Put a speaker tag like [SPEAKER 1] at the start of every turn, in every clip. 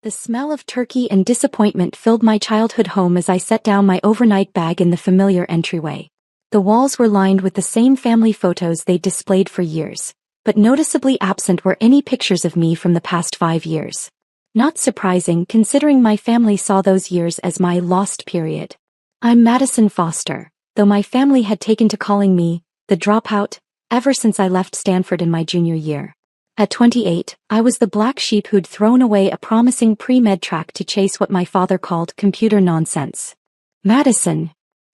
[SPEAKER 1] The smell of turkey and disappointment filled my childhood home as I set down my overnight bag in the familiar entryway. The walls were lined with the same family photos they'd displayed for years, but noticeably absent were any pictures of me from the past 5 years. Not surprising considering my family saw those years as my lost period. I'm Madison Foster, though my family had taken to calling me the Dropout ever since I left Stanford in my junior year. At 28, I was the black sheep who'd thrown away a promising pre-med track to chase what my father called computer nonsense. Madison.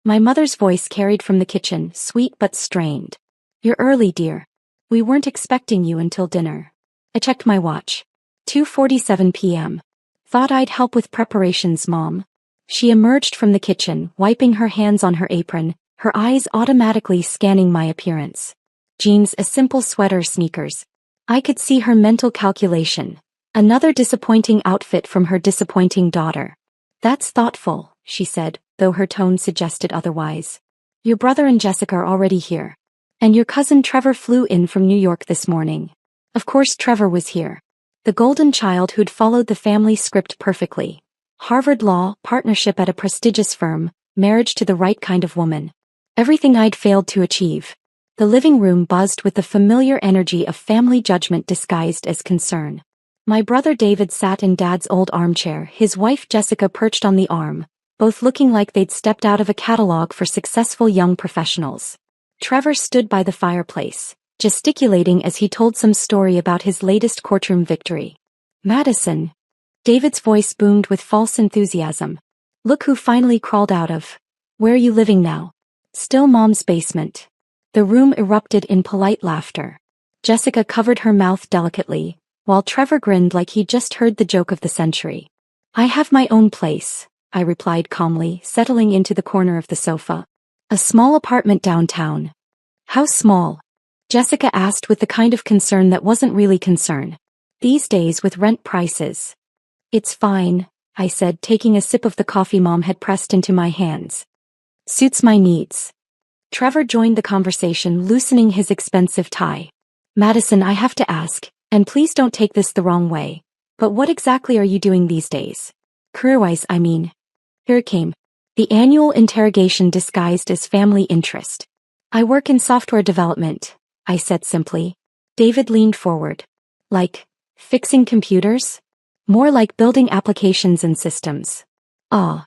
[SPEAKER 1] My mother's voice carried from the kitchen, sweet but strained. You're early, dear. We weren't expecting you until dinner. I checked my watch. 2:47 p.m. Thought I'd help with preparations, Mom. She emerged from the kitchen, wiping her hands on her apron, her eyes automatically scanning my appearance. Jeans, a simple sweater, sneakers. I could see her mental calculation. Another disappointing outfit from her disappointing daughter. That's thoughtful, she said, though her tone suggested otherwise. Your brother and Jessica are already here. And your cousin Trevor flew in from New York this morning. Of course Trevor was here. The golden child who'd followed the family script perfectly. Harvard Law, partnership at a prestigious firm, marriage to the right kind of woman. Everything I'd failed to achieve. The living room buzzed with the familiar energy of family judgment disguised as concern. My brother David sat in Dad's old armchair, his wife Jessica perched on the arm, both looking like they'd stepped out of a catalog for successful young professionals. Trevor stood by the fireplace, gesticulating as he told some story about his latest courtroom victory. Madison. David's voice boomed with false enthusiasm. Look who finally crawled out of. Where are you living now? Still Mom's basement. The room erupted in polite laughter. Jessica covered her mouth delicately, while Trevor grinned like he'd just heard the joke of the century. I have my own place, I replied calmly, settling into the corner of the sofa. A small apartment downtown. How small? Jessica asked with the kind of concern that wasn't really concern. These days with rent prices. It's fine, I said, taking a sip of the coffee Mom had pressed into my hands. Suits my needs. Trevor joined the conversation, loosening his expensive tie. Madison, I have to ask, and please don't take this the wrong way, but what exactly are you doing these days? Career-wise, I mean. Here it came. The annual interrogation disguised as family interest. I work in software development, I said simply. David leaned forward. Like, fixing computers? More like building applications and systems. Ah.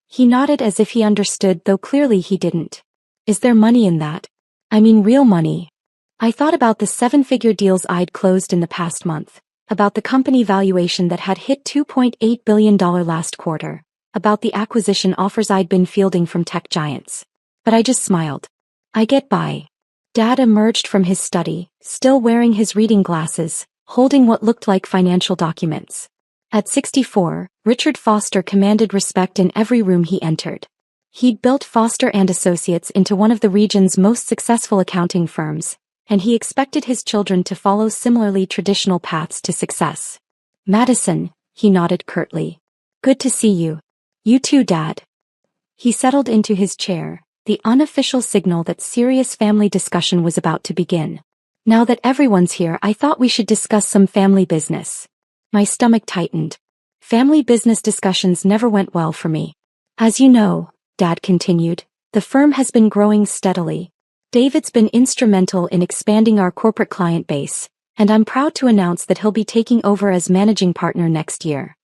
[SPEAKER 1] He nodded as if he understood, though clearly he didn't. Is there money in that? I mean real money. I thought about the 7-figure deals I'd closed in the past month, about the company valuation that had hit $2.8 billion last quarter, about the acquisition offers I'd been fielding from tech giants. But I just smiled. I get by. Dad emerged from his study, still wearing his reading glasses, holding what looked like financial documents. At 64, Richard Foster commanded respect in every room he entered. He'd built Foster and Associates into one of the region's most successful accounting firms, and he expected his children to follow similarly traditional paths to success. Madison, he nodded curtly. Good to see you. You too, Dad. He settled into his chair, the unofficial signal that serious family discussion was about to begin. Now that everyone's here, I thought we should discuss some family business. My stomach tightened. Family business discussions never went well for me. As you know, Dad continued, the firm has been growing steadily. David's been instrumental in expanding our corporate client base, and I'm proud to announce that he'll be taking over as managing partner next year.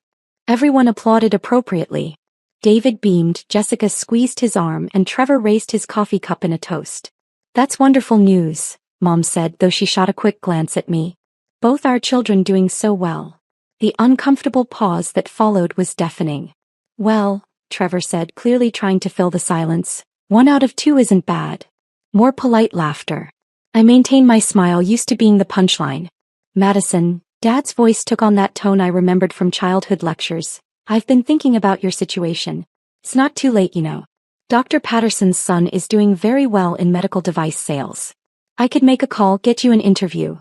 [SPEAKER 1] Everyone applauded appropriately. David beamed, Jessica squeezed his arm, and Trevor raised his coffee cup in a toast. That's wonderful news, Mom said, though she shot a quick glance at me. Both our children doing so well. The uncomfortable pause that followed was deafening. Well, Trevor said, clearly trying to fill the silence, 1 out of 2 isn't bad. More polite laughter. I maintain my smile, used to being the punchline. Madison, Dad's voice took on that tone I remembered from childhood lectures. I've been thinking about your situation. It's not too late, you know. Dr. Patterson's son is doing very well in medical device sales. I could make a call, get you an interview.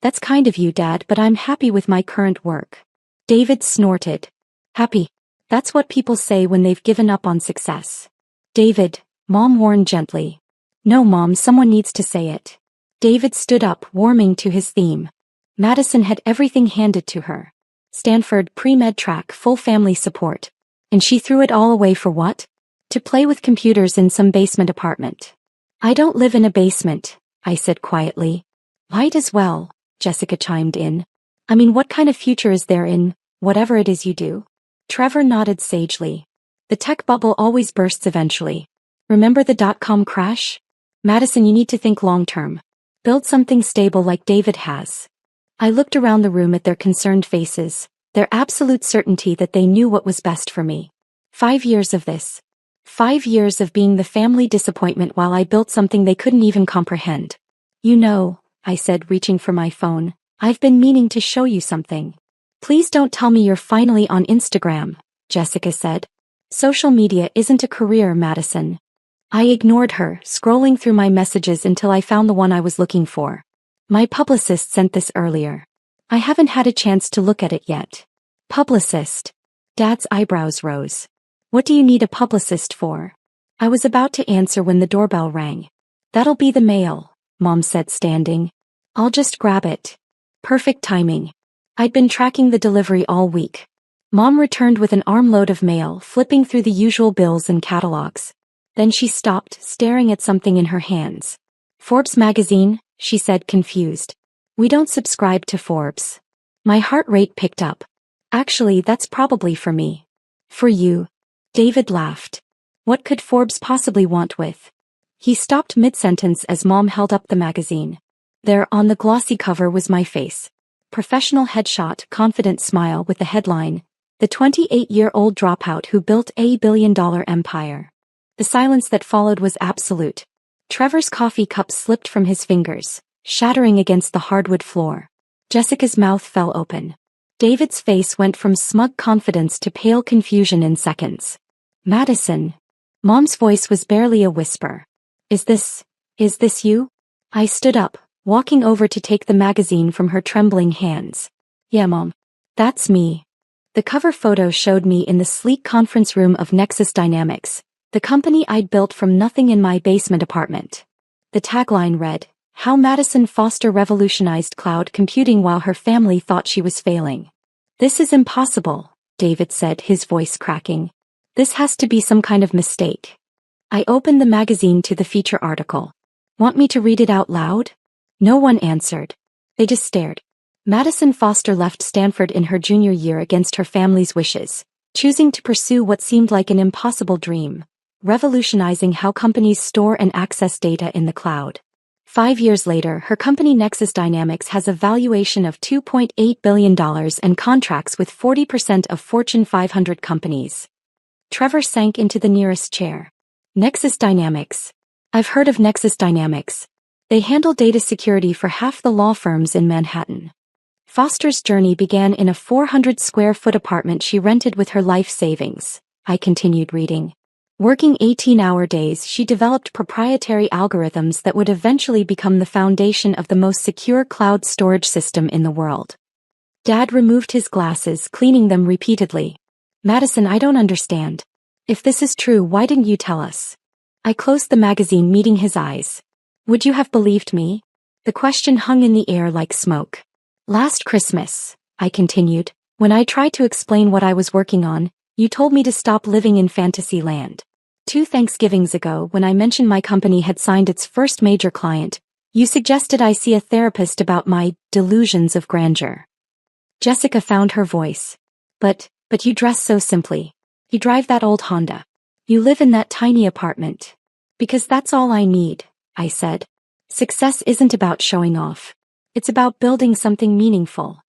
[SPEAKER 1] That's kind of you, Dad, but I'm happy with my current work. David snorted. Happy. That's what people say when they've given up on success. David, Mom warned gently. No, Mom, someone needs to say it. David stood up, warming to his theme. Madison had everything handed to her. Stanford pre-med track, full family support. And she threw it all away for what? To play with computers in some basement apartment. I don't live in a basement, I said quietly. Might as well, Jessica chimed in. I mean, what kind of future is there in whatever it is you do? Trevor nodded sagely. The tech bubble always bursts eventually. Remember the dot-com crash? Madison, you need to think long-term. Build something stable like David has. I looked around the room at their concerned faces, their absolute certainty that they knew what was best for me. 5 years of this. 5 years of being the family disappointment while I built something they couldn't even comprehend. You know, I said, reaching for my phone, I've been meaning to show you something. Please don't tell me you're finally on Instagram, Jessica said. Social media isn't a career, Madison. I ignored her, scrolling through my messages until I found the one I was looking for. My publicist sent this earlier. I haven't had a chance to look at it yet. Publicist. Dad's eyebrows rose. What do you need a publicist for? I was about to answer when the doorbell rang. That'll be the mail, Mom said, standing. I'll just grab it. Perfect timing. I'd been tracking the delivery all week. Mom returned with an armload of mail, flipping through the usual bills and catalogs. Then she stopped, staring at something in her hands. Forbes magazine, she said, confused. We don't subscribe to Forbes. My heart rate picked up. Actually, that's probably for me. For you. David laughed. What could Forbes possibly want with? He stopped mid-sentence as Mom held up the magazine. There, on the glossy cover, was my face. Professional headshot, confident smile with the headline, "The 28-year-old dropout who built a billion-dollar empire." The silence that followed was absolute. Trevor's coffee cup slipped from his fingers, shattering against the hardwood floor. Jessica's mouth fell open. David's face went from smug confidence to pale confusion in seconds. Madison. Mom's voice was barely a whisper. Is this you? I stood up, walking over to take the magazine from her trembling hands. Yeah, Mom. That's me. The cover photo showed me in the sleek conference room of Nexus Dynamics, the company I'd built from nothing in my basement apartment. The tagline read, "How Madison Foster revolutionized cloud computing while her family thought she was failing." This is impossible, David said, his voice cracking. This has to be some kind of mistake. I opened the magazine to the feature article. Want me to read it out loud? No one answered. They just stared. Madison Foster left Stanford in her junior year against her family's wishes, choosing to pursue what seemed like an impossible dream, revolutionizing how companies store and access data in the cloud. 5 years later, her company Nexus Dynamics has a valuation of $2.8 billion and contracts with 40% of Fortune 500 companies. Trevor sank into the nearest chair. Nexus Dynamics. I've heard of Nexus Dynamics. They handle data security for half the law firms in Manhattan. Foster's journey began in a 400-square-foot apartment she rented with her life savings. I continued reading. Working 18-hour days, she developed proprietary algorithms that would eventually become the foundation of the most secure cloud storage system in the world. Dad removed his glasses, cleaning them repeatedly. Madison, I don't understand. If this is true, why didn't you tell us? I closed the magazine, meeting his eyes. Would you have believed me? The question hung in the air like smoke. Last Christmas, I continued, when I tried to explain what I was working on, you told me to stop living in fantasy land. 2 Thanksgivings ago, when I mentioned my company had signed its first major client, you suggested I see a therapist about my delusions of grandeur. Jessica found her voice. But you dress so simply. You drive that old Honda. You live in that tiny apartment. Because that's all I need, I said. Success isn't about showing off. It's about building something meaningful.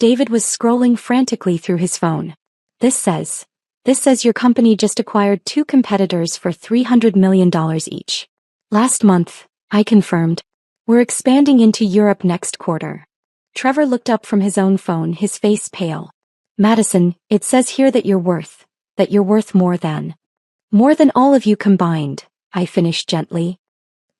[SPEAKER 1] David was scrolling frantically through his phone. This says your company just acquired 2 competitors for $300 million each. Last month, I confirmed. We're expanding into Europe next quarter. Trevor looked up from his own phone, his face pale. Madison, it says here that you're worth more than all of you combined, I finished gently.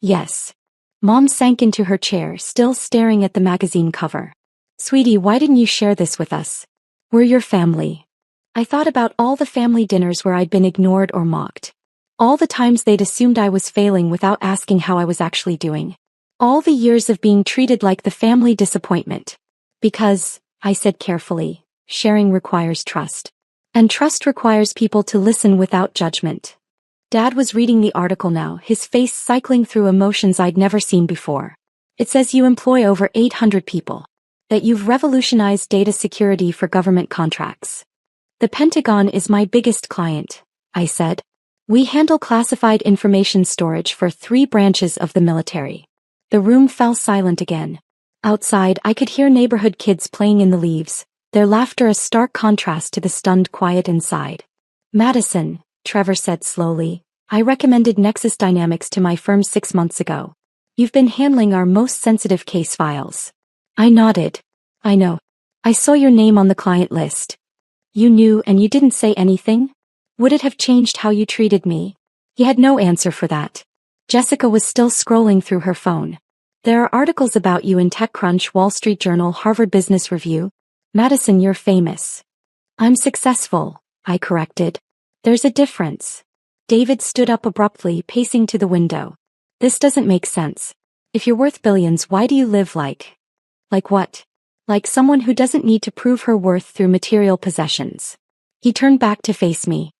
[SPEAKER 1] Yes. Mom sank into her chair, still staring at the magazine cover. Sweetie, why didn't you share this with us? We're your family. I thought about all the family dinners where I'd been ignored or mocked. All the times they'd assumed I was failing without asking how I was actually doing. All the years of being treated like the family disappointment. Because, I said carefully, Sharing requires trust. And trust requires people to listen without judgment. Dad was reading the article now, his face cycling through emotions I'd never seen before. It says you employ over 800 people. That you've revolutionized data security for government contracts. The Pentagon is my biggest client, I said. We handle classified information storage for 3 branches of the military. The room fell silent again. Outside, I could hear neighborhood kids playing in the leaves, their laughter a stark contrast to the stunned quiet inside. Madison, Trevor said slowly, I recommended Nexus Dynamics to my firm 6 months ago. You've been handling our most sensitive case files. I nodded. I know. I saw your name on the client list. You knew and you didn't say anything? Would it have changed how you treated me? He had no answer for that. Jessica was still scrolling through her phone. There are articles about you in TechCrunch, Wall Street Journal, Harvard Business Review. Madison, you're famous. I'm successful, I corrected. There's a difference. David stood up abruptly, pacing to the window. This doesn't make sense. If you're worth billions, why do you live like what? Like someone who doesn't need to prove her worth through material possessions. He turned back to face me.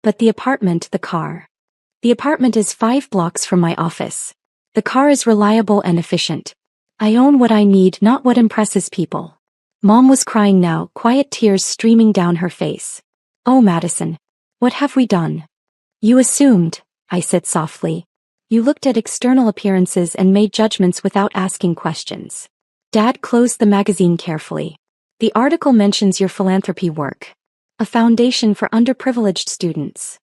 [SPEAKER 1] But the apartment, the car. The apartment is 5 blocks from my office. The car is reliable and efficient. I own what I need, not what impresses people. Mom was crying now, quiet tears streaming down her face. Oh, Madison. What have we done? You assumed, I said softly. You looked at external appearances and made judgments without asking questions. Dad closed the magazine carefully. The article mentions your philanthropy work. A foundation for underprivileged students.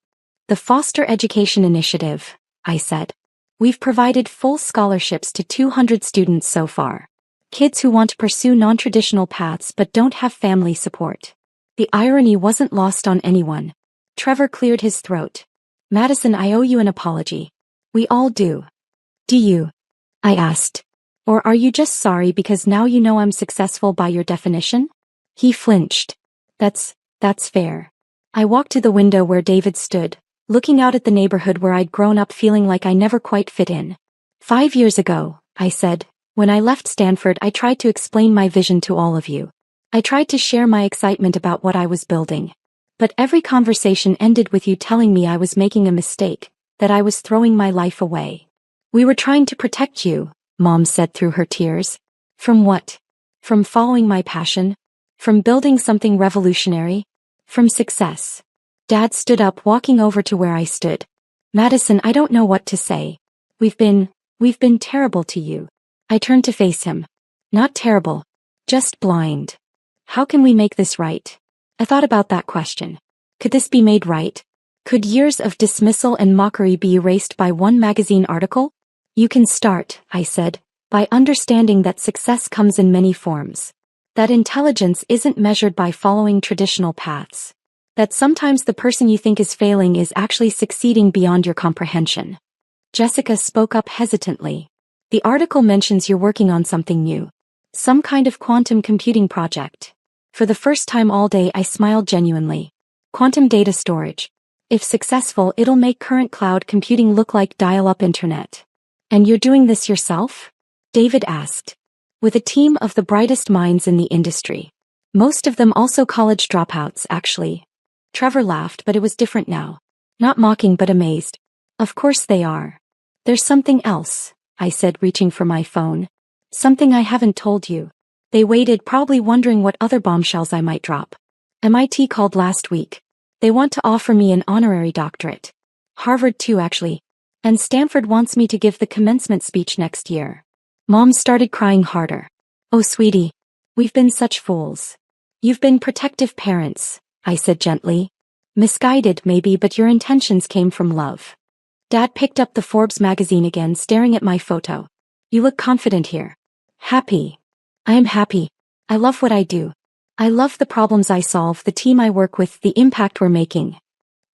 [SPEAKER 1] The Foster Education Initiative, I said. We've provided full scholarships to 200 students so far. Kids who want to pursue non-traditional paths but don't have family support. The irony wasn't lost on anyone. Trevor cleared his throat. Madison, I owe you an apology. We all do. Do you? I asked. Or are you just sorry because now you know I'm successful by your definition? He flinched. That's fair. I walked to the window where David stood, looking out at the neighborhood where I'd grown up feeling like I never quite fit in. 5 years ago, I said, when I left Stanford, I tried to explain my vision to all of you. I tried to share my excitement about what I was building. But every conversation ended with you telling me I was making a mistake, that I was throwing my life away. We were trying to protect you, Mom said through her tears. From what? From following my passion? From building something revolutionary? From success? Dad stood up, walking over to where I stood. Madison, I don't know what to say. We've been terrible to you. I turned to face him. Not terrible. Just blind. How can we make this right? I thought about that question. Could this be made right? Could years of dismissal and mockery be erased by one magazine article? You can start, I said, by understanding that success comes in many forms. That intelligence isn't measured by following traditional paths. That sometimes the person you think is failing is actually succeeding beyond your comprehension. Jessica spoke up hesitantly. The article mentions you're working on something new. Some kind of quantum computing project. For the first time all day I smiled genuinely. Quantum data storage. If successful, it'll make current cloud computing look like dial-up internet. And you're doing this yourself? David asked. With a team of the brightest minds in the industry. Most of them also college dropouts, actually. Trevor laughed, but it was different now. Not mocking but amazed. Of course they are. There's something else, I said, reaching for my phone. Something I haven't told you. They waited, probably wondering what other bombshells I might drop. MIT called last week. They want to offer me an honorary doctorate. Harvard too, actually. And Stanford wants me to give the commencement speech next year. Mom started crying harder. Oh, sweetie. We've been such fools. You've been protective parents, I said gently. Misguided, maybe, but your intentions came from love. Dad picked up the Forbes magazine again, staring at my photo. You look confident here. Happy. I am happy. I love what I do. I love the problems I solve, the team I work with, the impact we're making.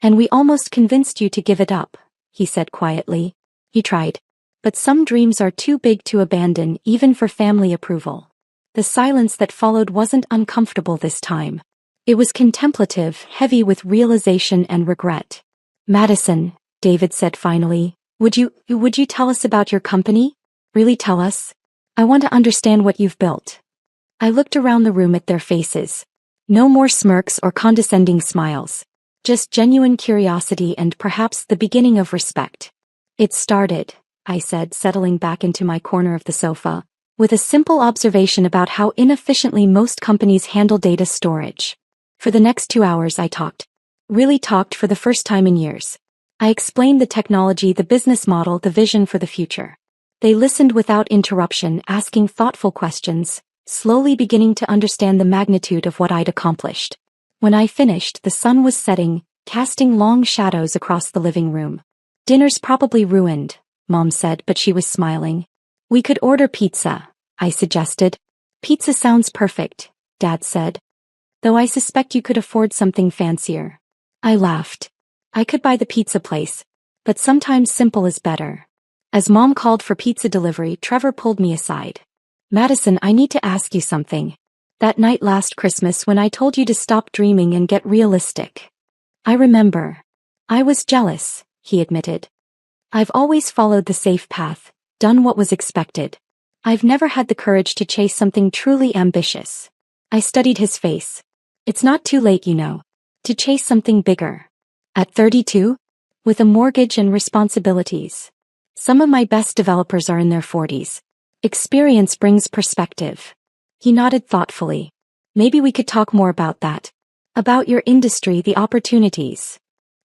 [SPEAKER 1] And we almost convinced you to give it up, he said quietly. He tried. But some dreams are too big to abandon, even for family approval. The silence that followed wasn't uncomfortable this time. It was contemplative, heavy with realization and regret. Madison, David said finally, would you tell us about your company? Really tell us? I want to understand what you've built. I looked around the room at their faces. No more smirks or condescending smiles. Just genuine curiosity and perhaps the beginning of respect. It started, I said, settling back into my corner of the sofa, with a simple observation about how inefficiently most companies handle data storage. For the next 2 hours I talked. Really talked for the first time in years. I explained the technology, the business model, the vision for the future. They listened without interruption, asking thoughtful questions, slowly beginning to understand the magnitude of what I'd accomplished. When I finished, the sun was setting, casting long shadows across the living room. Dinner's probably ruined, Mom said, but she was smiling. We could order pizza, I suggested. Pizza sounds perfect, Dad said. Though I suspect you could afford something fancier. I laughed. I could buy the pizza place, but sometimes simple is better. As Mom called for pizza delivery, Trevor pulled me aside. Madison, I need to ask you something. That night last Christmas when I told you to stop dreaming and get realistic. I remember. I was jealous, he admitted. I've always followed the safe path, done what was expected. I've never had the courage to chase something truly ambitious. I studied his face. It's not too late, you know, to chase something bigger. At 32? With a mortgage and responsibilities. Some of my best developers are in their 40s. Experience brings perspective. He nodded thoughtfully. Maybe we could talk more about that. About your industry, the opportunities.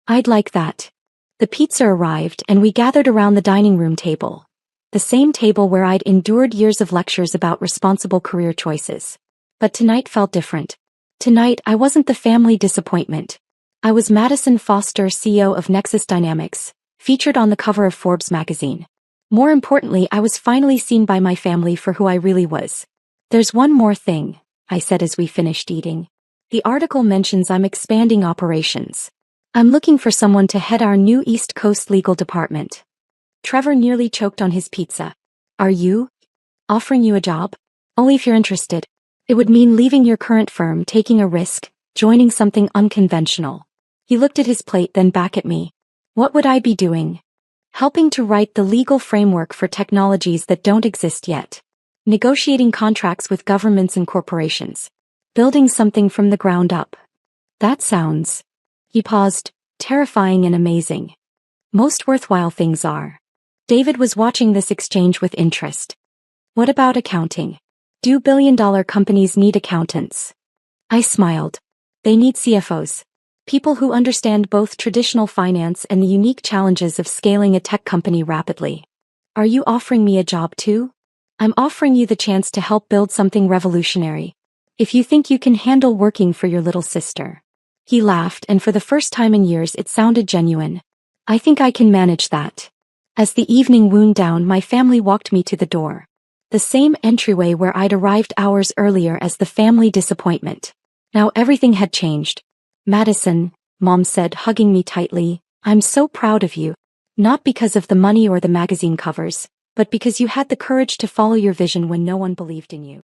[SPEAKER 1] I'd like that. The pizza arrived and we gathered around the dining room table. The same table where I'd endured years of lectures about responsible career choices. But tonight felt different. Tonight I wasn't the family disappointment. I was Madison Foster, CEO of Nexus Dynamics, featured on the cover of Forbes magazine. More importantly, I was finally seen by my family for who I really was. There's one more thing, I said as we finished eating. The article mentions I'm expanding operations. I'm looking for someone to head our new East Coast legal department. Trevor nearly choked on his pizza. Are you? Offering you a job? Only if you're interested. It would mean leaving your current firm, taking a risk, joining something unconventional. He looked at his plate, then back at me. What would I be doing? Helping to write the legal framework for technologies that don't exist yet. Negotiating contracts with governments and corporations. Building something from the ground up. That sounds... He paused, terrifying and amazing. Most worthwhile things are. David was watching this exchange with interest. What about accounting? Do billion-dollar companies need accountants? I smiled. They need CFOs. People who understand both traditional finance and the unique challenges of scaling a tech company rapidly. Are you offering me a job too? I'm offering you the chance to help build something revolutionary. If you think you can handle working for your little sister. He laughed, and for the first time in years it sounded genuine. I think I can manage that. As the evening wound down, my family walked me to the door. The same entryway where I'd arrived hours earlier as the family disappointment. Now everything had changed. Madison, Mom said, hugging me tightly, I'm so proud of you. Not because of the money or the magazine covers, but because you had the courage to follow your vision when no one believed in you.